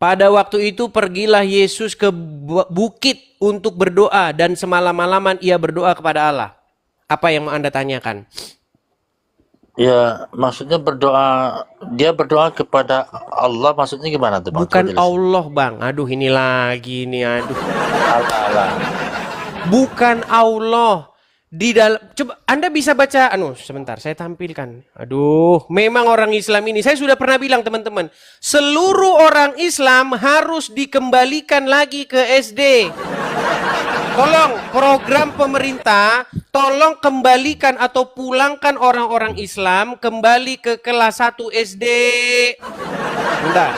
Pada waktu itu pergilah Yesus ke bukit untuk berdoa dan semalam-malaman ia berdoa kepada Allah. Apa yang mau Anda tanyakan? Ya, maksudnya dia berdoa kepada Allah, maksudnya gimana tuh Bang? Coba Bukan jelasin. Allah, Bang. Aduh, ini lagi nih, aduh. Allah, Allah. Bukan Allah. Di dalam, coba Anda bisa baca, sebentar saya tampilkan. Aduh, memang orang Islam ini, saya sudah pernah bilang teman-teman, seluruh orang Islam harus dikembalikan lagi ke SD. Tolong program pemerintah, tolong kembalikan atau pulangkan orang-orang Islam kembali ke kelas 1 SD. Bentar.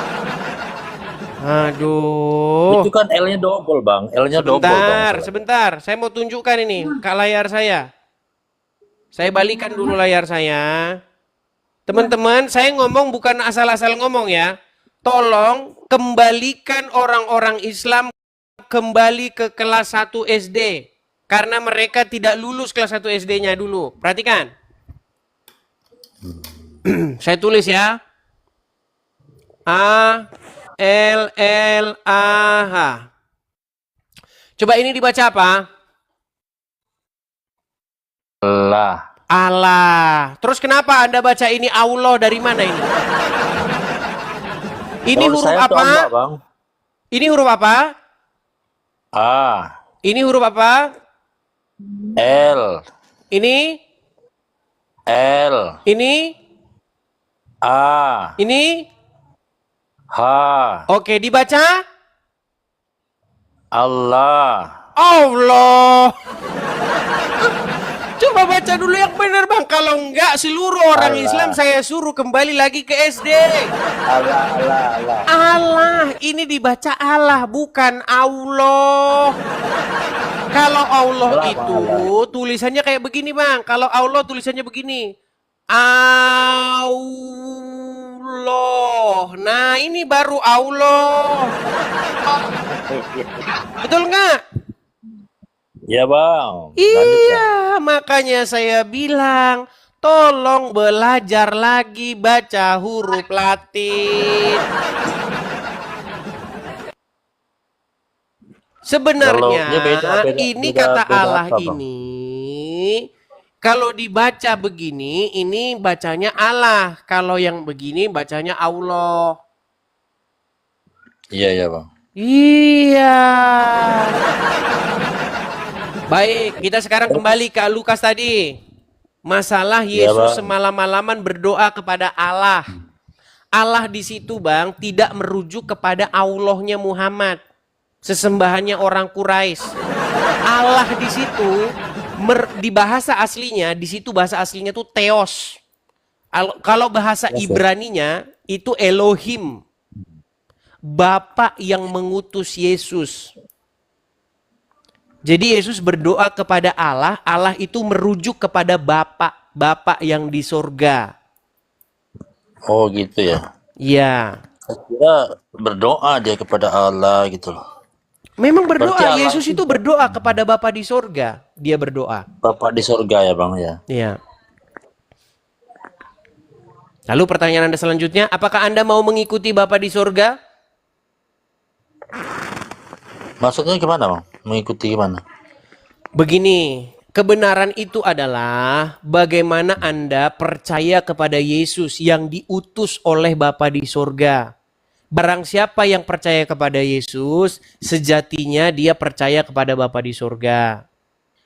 Aduh. Itu kan L-nya double, Bang. L-nya double, Bang. Sebentar. Saya mau tunjukkan ini ke layar saya. Saya balikan dulu layar saya. Teman-teman, saya ngomong bukan asal-asal ngomong ya. Tolong kembalikan orang-orang Islam kembali ke kelas 1 SD. Karena mereka tidak lulus kelas 1 SD-nya dulu. Perhatikan. Saya tulis ya. A L L A H. Coba ini dibaca apa? Allah. Allah. Terus kenapa Anda baca ini Allah dari mana ini? Ini huruf apa? Allah, Bang. Ini huruf apa? A. Ini huruf apa? L. Ini? L. Ini? A. Ini? H. Oke, dibaca? Allah. Allah. Coba baca dulu yang benar Bang. Kalau enggak seluruh orang Allah. Islam saya suruh kembali lagi ke SD. Allah, Allah, Allah. Allah, ini dibaca Allah bukan Allah. Kalau Allah itu tulisannya kayak begini Bang. Kalau Allah tulisannya begini. Allah. Nah, ini baru Allah. Betul nggak? Ya, Bang. Iya, makanya saya bilang, tolong belajar lagi baca huruf Latin. Sebenarnya ini kata Allah ini, kalau dibaca begini, ini bacanya Allah. Kalau yang begini bacanya Allah. Iya, ya, Bang. Iya. Baik, kita sekarang kembali ke Lukas tadi. Masalah Yesus semalam-malaman berdoa kepada Allah. Allah di situ Bang tidak merujuk kepada Allahnya Muhammad, sesembahannya orang Quraisy. Allah di situ di bahasa aslinya, di situ bahasa aslinya tuh Theos. Kalau bahasa Ibraninya itu Elohim. Bapa yang mengutus Yesus. Jadi Yesus berdoa kepada Allah, Allah itu merujuk kepada Bapa yang di surga. Oh gitu ya? Iya. Saya kira berdoa dia kepada Allah gitu loh. Memang berdoa, Yesus itu berdoa kepada Bapa di surga. Dia berdoa. Bapa di surga ya Bang ya? Iya. Lalu pertanyaan Anda selanjutnya, apakah Anda mau mengikuti Bapa di surga? Maksudnya gimana Bang? Mengikuti gimana? Begini, kebenaran itu adalah bagaimana Anda percaya kepada Yesus yang diutus oleh Bapa di surga. Barang siapa yang percaya kepada Yesus, sejatinya dia percaya kepada Bapa di surga.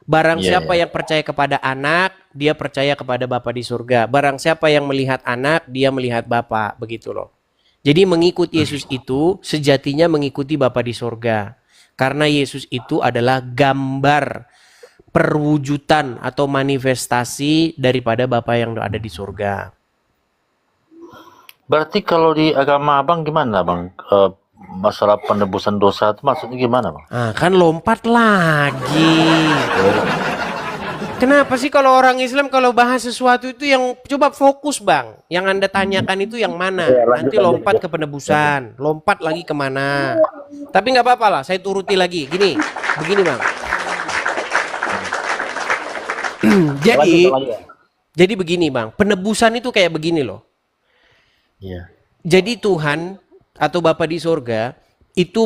Barang siapa yang percaya kepada anak, dia percaya kepada Bapa di surga. Barang siapa yang melihat anak, dia melihat Bapa, begitu loh. Jadi mengikuti Yesus itu sejatinya mengikuti Bapa di surga. Karena Yesus itu adalah gambar perwujudan atau manifestasi daripada Bapa yang ada di surga. Berarti kalau di agama Abang gimana Bang? Masalah penebusan dosa itu maksudnya gimana Bang? Ah, kan lompat lagi. Kenapa sih kalau orang Islam kalau bahas sesuatu itu yang coba fokus Bang. Yang Anda tanyakan itu yang mana? Nanti lompat ke penebusan, lompat lagi kemana? Tapi nggak apa-apa lah, saya turuti lagi. Begini Bang. Jadi begini Bang, penebusan itu kayak begini loh. Iya. Jadi Tuhan atau Bapa di sorga itu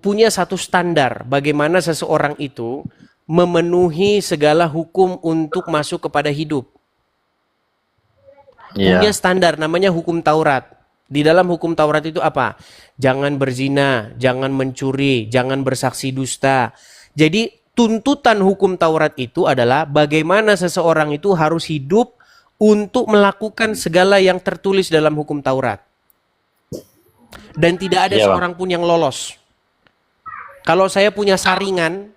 punya satu standar bagaimana seseorang itu memenuhi segala hukum untuk masuk kepada hidup. Punya Iya. standar namanya hukum Taurat. Di dalam hukum Taurat itu apa? Jangan berzina, jangan mencuri, jangan bersaksi dusta. Jadi tuntutan hukum Taurat itu adalah bagaimana seseorang itu harus hidup untuk melakukan segala yang tertulis dalam hukum Taurat. Dan tidak ada Iya, Bang. seorang pun yang lolos. Kalau saya punya saringan,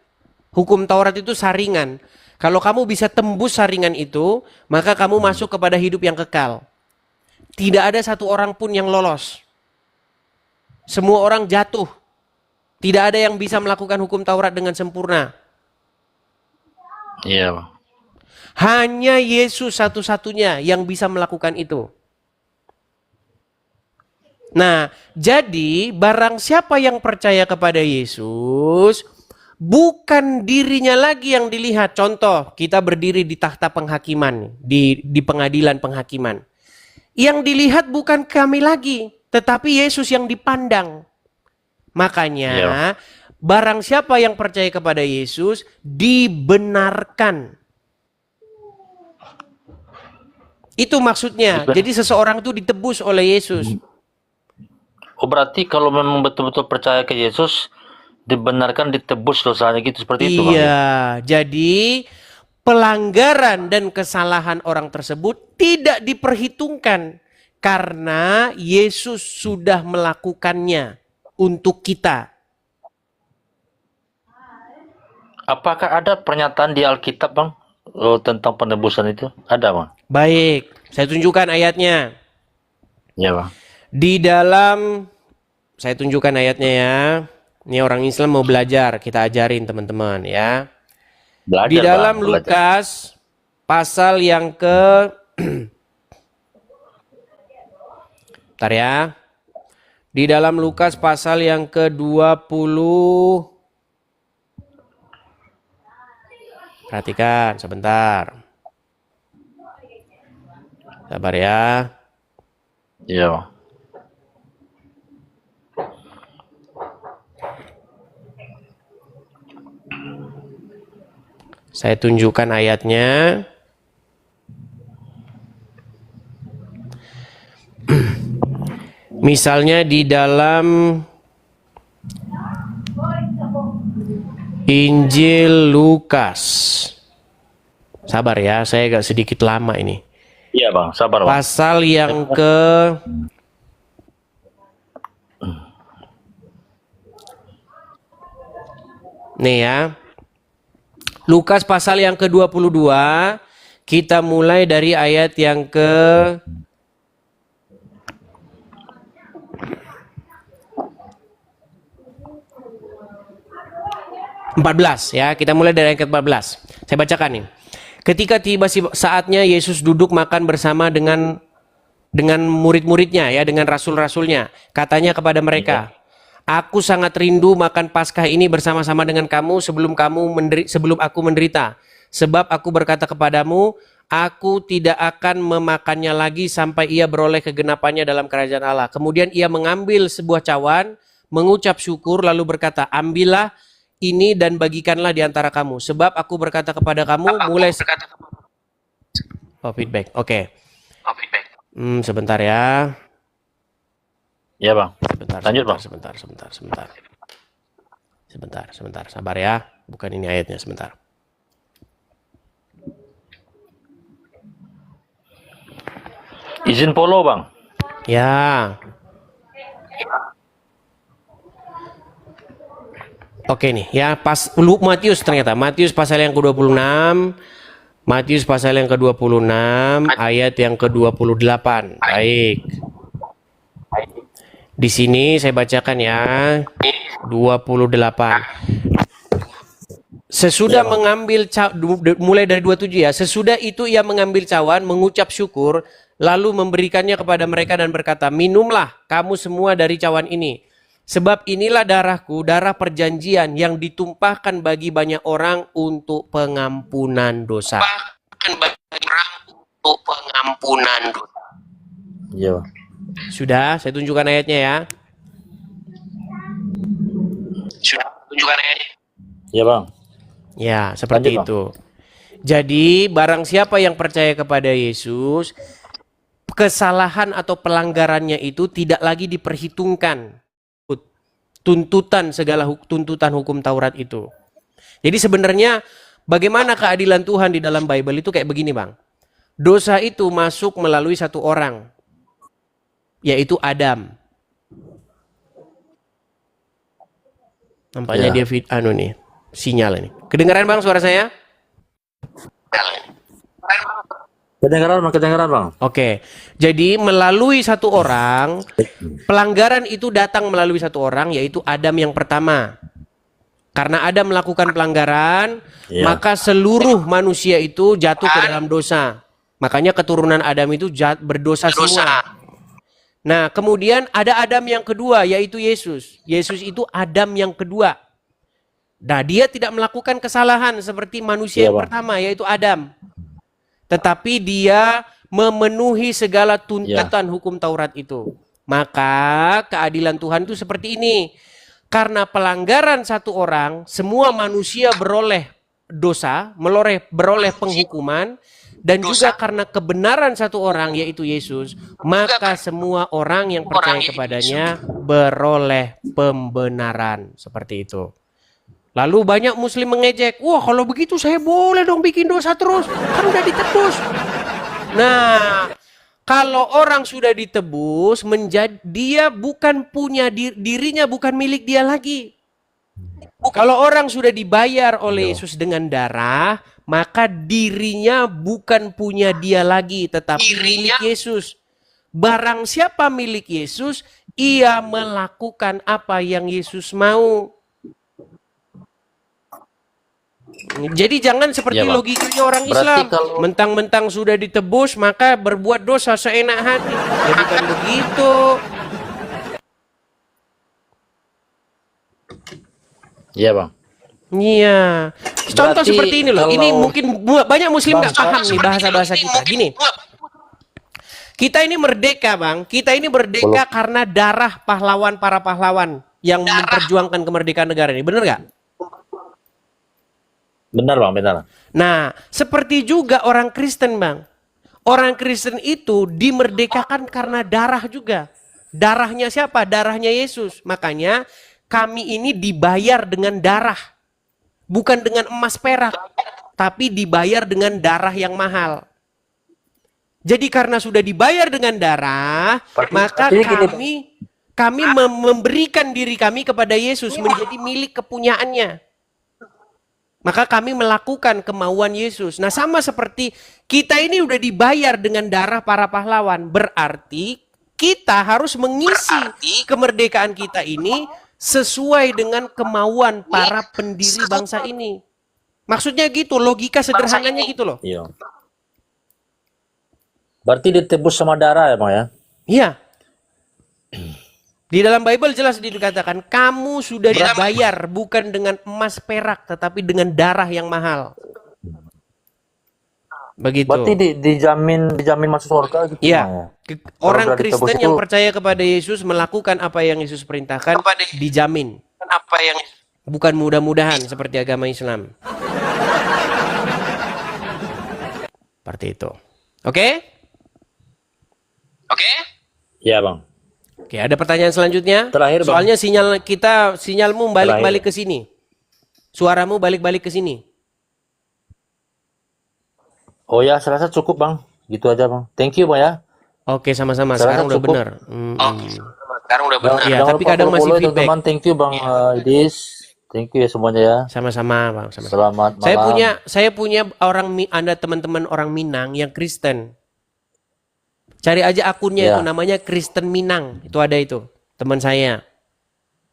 hukum Taurat itu saringan. Kalau kamu bisa tembus saringan itu, maka kamu masuk kepada hidup yang kekal. Tidak ada satu orang pun yang lolos. Semua orang jatuh. Tidak ada yang bisa melakukan hukum Taurat dengan sempurna. Iya, Bang. Hanya Yesus satu-satunya yang bisa melakukan itu. Nah, jadi barang siapa yang percaya kepada Yesus, bukan dirinya lagi yang dilihat. Contoh, kita berdiri di takhta penghakiman, di pengadilan penghakiman. Yang dilihat bukan kami lagi, tetapi Yesus yang dipandang. Makanya, barang siapa yang percaya kepada Yesus, dibenarkan. Itu maksudnya. Jadi seseorang itu ditebus oleh Yesus. Oh, berarti kalau memang betul-betul percaya ke Yesus, dibenarkan ditebus dosanya gitu, seperti itu, Bang? Iya, jadi pelanggaran dan kesalahan orang tersebut tidak diperhitungkan karena Yesus sudah melakukannya untuk kita. Apakah ada pernyataan di Alkitab, Bang, tentang penebusan itu? Ada, Bang? Baik, saya tunjukkan ayatnya. Iya, Bang. Di dalam, saya tunjukkan ayatnya ya. Ini orang Islam mau belajar, kita ajarin teman-teman ya. Belajar, Di dalam Bang, belajar. Lukas pasal yang ke Bentar ya. Di dalam Lukas pasal yang ke-20. Perhatikan sebentar. Sabar ya. Iya, Bang. Saya tunjukkan ayatnya. Misalnya di dalam Injil Lukas. Sabar ya, saya agak sedikit lama ini. Iya, Bang. Sabar, Bang. Pasal yang ke Nih ya. Lukas pasal yang ke-22, kita mulai dari ayat yang ke 14 ya, kita mulai dari ayat ke-14. Saya bacakan nih. Ketika tiba saatnya Yesus duduk makan bersama dengan murid-muridnya ya, dengan rasul-rasulnya. Katanya kepada mereka, "Aku sangat rindu makan Paskah ini bersama-sama dengan kamu sebelum aku menderita. Sebab aku berkata kepadamu, aku tidak akan memakannya lagi sampai ia beroleh kegenapannya dalam kerajaan Allah." Kemudian ia mengambil sebuah cawan, mengucap syukur lalu berkata, "Ambillah ini dan bagikanlah di antara kamu. Sebab aku berkata kepada kamu mulai..." Oh, feedback. Oke. Sebentar ya. Iya, Bang. Lanjut, Bang. Sebentar. Sabar ya. Bukan ini ayatnya, sebentar. Izin follow, Bang. Ya. Oke nih ya, Matius ternyata. Matius pasal yang ke-26. Matius pasal yang ke-26 ayat yang ke-28. Baik. Di sini saya bacakan ya. 28. Sesudah mengambil mulai dari 27 ya. Sesudah itu ia mengambil cawan, mengucap syukur, lalu memberikannya kepada mereka dan berkata, "Minumlah kamu semua dari cawan ini. Sebab inilah darahku, darah perjanjian yang ditumpahkan bagi banyak orang untuk pengampunan dosa." Iya. Sudah, saya tunjukkan ayatnya ya. Ya bang. Ya, seperti Lanjut, Bang. itu. Jadi, barang siapa yang percaya kepada Yesus, kesalahan atau pelanggarannya itu tidak lagi diperhitungkan. Tuntutan tuntutan hukum Taurat itu. Jadi sebenarnya bagaimana keadilan Tuhan di dalam Bible itu kayak begini, Bang. Dosa itu masuk melalui satu orang, yaitu Adam. Nampaknya Ya. dia nih, sinyal ini. Kedengaran Bang suara saya? Kedengaran bang. Oke, jadi melalui satu orang, pelanggaran itu datang melalui satu orang, yaitu Adam yang pertama. Karena Adam melakukan pelanggaran, Ya. maka seluruh manusia itu jatuh ke dalam dosa. Makanya keturunan Adam itu berdosa semua. Nah, kemudian ada Adam yang kedua, yaitu Yesus. Yesus itu Adam yang kedua. Nah, dia tidak melakukan kesalahan seperti manusia Iya, yang Bang. pertama, yaitu Adam. Tetapi dia memenuhi segala tuntutan hukum Taurat itu. Maka keadilan Tuhan itu seperti ini. Karena pelanggaran satu orang, semua manusia beroleh dosa, beroleh penghukuman. Dan juga karena kebenaran satu orang, yaitu Yesus, maka semua orang yang percaya kepadanya beroleh pembenaran. Seperti itu. Lalu banyak muslim mengejek, wah kalau begitu saya boleh dong bikin dosa terus, kan udah ditebus. Nah, kalau orang sudah ditebus, dia bukan punya dirinya, bukan milik dia lagi. Kalau orang sudah dibayar oleh Yesus dengan darah, maka dirinya bukan punya dia lagi, tetapi milik Yesus. Barang siapa milik Yesus, ia melakukan apa yang Yesus mau. Jadi jangan seperti Ya, Bang. logikanya orang Berarti Islam. kalau- Mentang-mentang sudah ditebus, maka berbuat dosa seenak hati. Ya bukan begitu. Iya bang. Iya. Contoh Berarti seperti ini loh. kalau- Ini mungkin banyak muslim nggak Bang, paham nih bahasa-bahasa kita. Gini. Kita ini merdeka, Bang. Kita ini merdeka karena darah pahlawan para pahlawan yang memperjuangkan kemerdekaan negara ini. Bener nggak? Benar bang, benar. Nah, seperti juga orang Kristen, Bang. Orang Kristen itu dimerdekakan karena darah juga. Darahnya siapa? Darahnya Yesus. Makanya kami ini dibayar dengan darah. Bukan dengan emas perak. Tapi dibayar dengan darah yang mahal. Jadi karena sudah dibayar dengan darah, maka kami memberikan diri kami kepada Yesus menjadi milik kepunyaannya. Maka kami melakukan kemauan Yesus. Nah, sama seperti kita ini udah dibayar dengan darah para pahlawan. Berarti kita harus mengisi kemerdekaan kita ini sesuai dengan kemauan para pendiri bangsa ini. Maksudnya gitu, logika sederhananya gitu loh. Iya. Berarti ditebus sama darah ya bang ya? Iya. Di dalam Bible jelas dikatakan kamu sudah dibayar bukan dengan emas perak tetapi dengan darah yang mahal. Begitu. Berarti dijamin masuk surga gitu Iya. Bang, ya? Orang Kalau udah ditebus Kristen itu- yang percaya kepada Yesus melakukan apa yang Yesus perintahkan dijamin. Bukan mudah-mudahan seperti agama Islam. Seperti itu. Oke? Iya bang. Oke, ada pertanyaan selanjutnya? Terakhir, Bang. Soalnya sinyalmu balik-balik ke sini. Suaramu balik-balik ke sini. Oh ya, saya rasa cukup bang. Gitu aja bang. Thank you bang ya. Oke, sama-sama. Saya Sekarang rasa udah cukup. benar. Iya, Jangan tapi lupa kadang masih follow-follow ya, feedback. teman-teman. Thank you bang Idis. Thank you ya semuanya ya. Sama-sama, Bang. Sama-sama. Selamat malam. Saya punya Anda teman-teman orang Minang yang Kristen. Cari aja akunnya Ya. itu namanya Kristen Minang. Itu ada itu. Teman saya.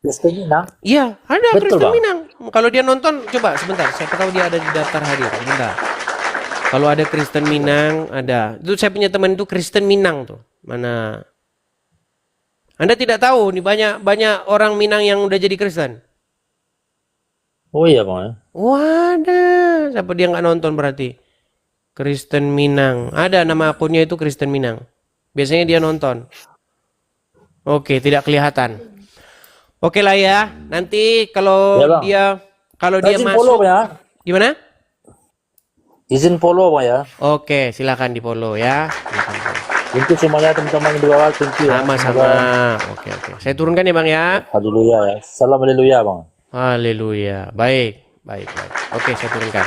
Kristen Minang. Iya, ada Betul, Kristen Bang. Minang. Kalau dia nonton, coba sebentar. Siapa tahu dia ada di daftar hadir. Sebentar. Kalau ada Kristen Minang, ada. Itu saya punya teman itu Kristen Minang tuh. Mana? Anda tidak tahu nih banyak orang Minang yang udah jadi Kristen. Oh iya bang ya. Wadah, siapa dia nggak nonton berarti? Kristen Minang. Ada nama akunnya itu Kristen Minang. Biasanya dia nonton. Oke, tidak kelihatan. Oke lah ya. Nanti kalau Ya, Bang. kalau dia Izin follow, masuk Bang, ya. gimana? Izin follow, Bang, ya. Oke, silakan di-follow ya. Thank you semuanya teman-teman di bawah. Thank you, ya. Sama-sama. Oke, oke. Saya turunkan ya, Bang ya. Haleluya, ya. Salam haleluya, Bang. Haleluya. Baik, baik, baik. Oke, saya turunkan.